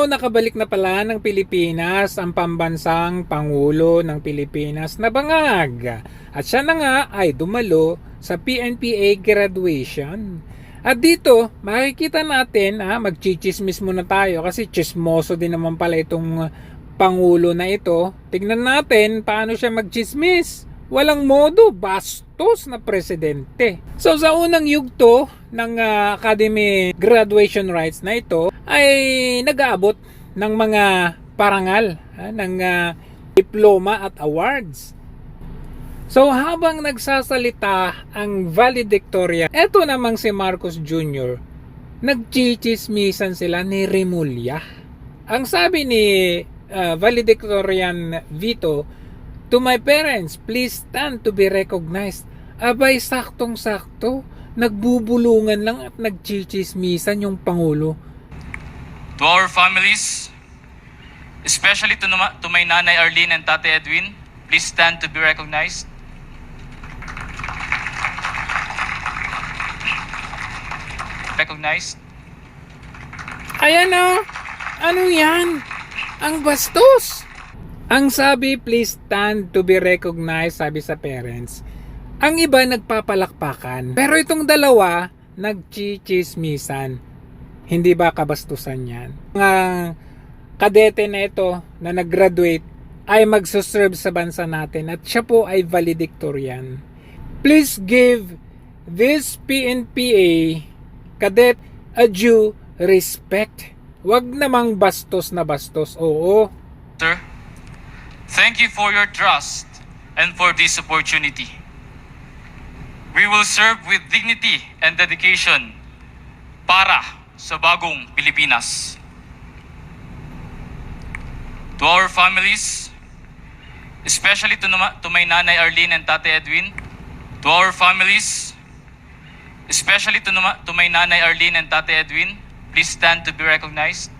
nakabalik na pala ng Pilipinas ang pambansang Pangulo ng Pilipinas na bangag. At siya na nga ay dumalo sa PNPA graduation. At dito, makikita natin, magchichismis muna tayo kasi chismoso din naman pala itong Pangulo na ito. Tignan natin paano siya magchismis. Walang modo, bastos na presidente. So sa unang yugto ng Academy graduation rites na ito ay nag-aabot ng mga parangal, ng diploma at awards. So habang nagsasalita ang valedictorian, eto namang si Marcos Jr., nagchichismisan sila ni Remulla. Ang sabi ni valedictorian Vito, "To my parents, please stand to be recognized." Abay, saktong-sakto, nagbubulungan lang at nagchichismisan yung Pangulo. To our families, especially to my nanay Arlene and tate Edwin, please stand to be recognized. Recognized. Ayan o, ano yan? Ang bastos! Ang sabi, please stand to be recognized, sabi sa parents. Ang iba nagpapalakpakan. Pero itong dalawa, nagchichismisan. Hindi ba kabastusan yan? Mga kadete na ito na nag-graduate ay magsuserve sa bansa natin at siya po ay valedictorian. Please give this PNPA cadet a due respect. Wag namang bastos na bastos. Oo. Sir, thank you for your trust and for this opportunity. We will serve with dignity and dedication para sa bagong Pilipinas. To our families, especially to my nanay Arlene and tate Edwin, to our families, especially to my nanay Arlene and tate Edwin, please stand to be recognized.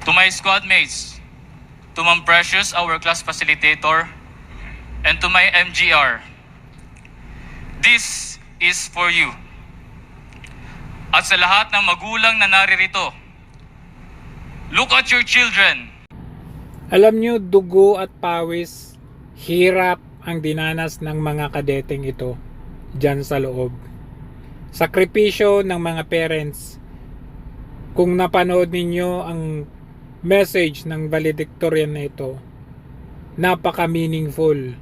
To my squad mates, to Ma'am Precious, our class facilitator, and to my MGR, this is for you. At sa lahat ng magulang na naririto, look at your children. Alam nyo, dugo at pawis, hirap ang dinanas ng mga kadeteng ito dyan sa loob. Sakripisyo ng mga parents. Kung napanood ninyo ang message ng valedictorian na ito, napaka-meaningful.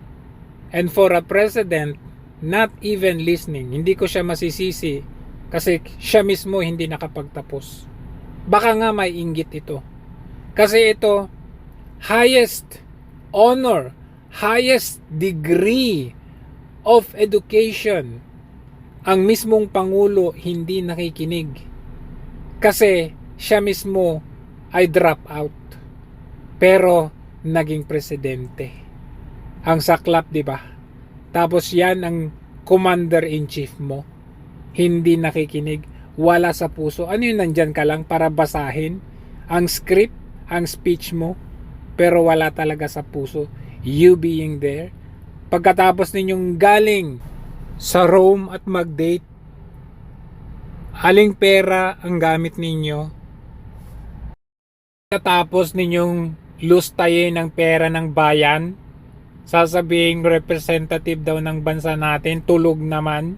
And for a president, not even listening, hindi ko siya masisisi kasi siya mismo hindi nakapagtapos. Baka nga may inggit ito. Kasi ito, highest honor, highest degree of education, ang mismong Pangulo hindi nakikinig. Kasi siya mismo ay drop out. Pero naging presidente. Ang saklap, di ba? Tapos yan ang commander-in-chief mo. Hindi nakikinig. Wala sa puso. Ano yun, nandyan ka lang para basahin ang script, ang speech mo, pero wala talaga sa puso. You being there. Pagkatapos ninyong galing sa Rome at mag-date, aling pera ang gamit ninyo? Pagkatapos ninyong lustayin ang pera ng bayan, sasabing representative daw ng bansa natin, tulog naman.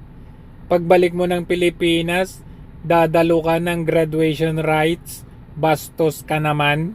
Pagbalik mo ng Pilipinas, dadalo ka ng graduation rites, bastos ka naman.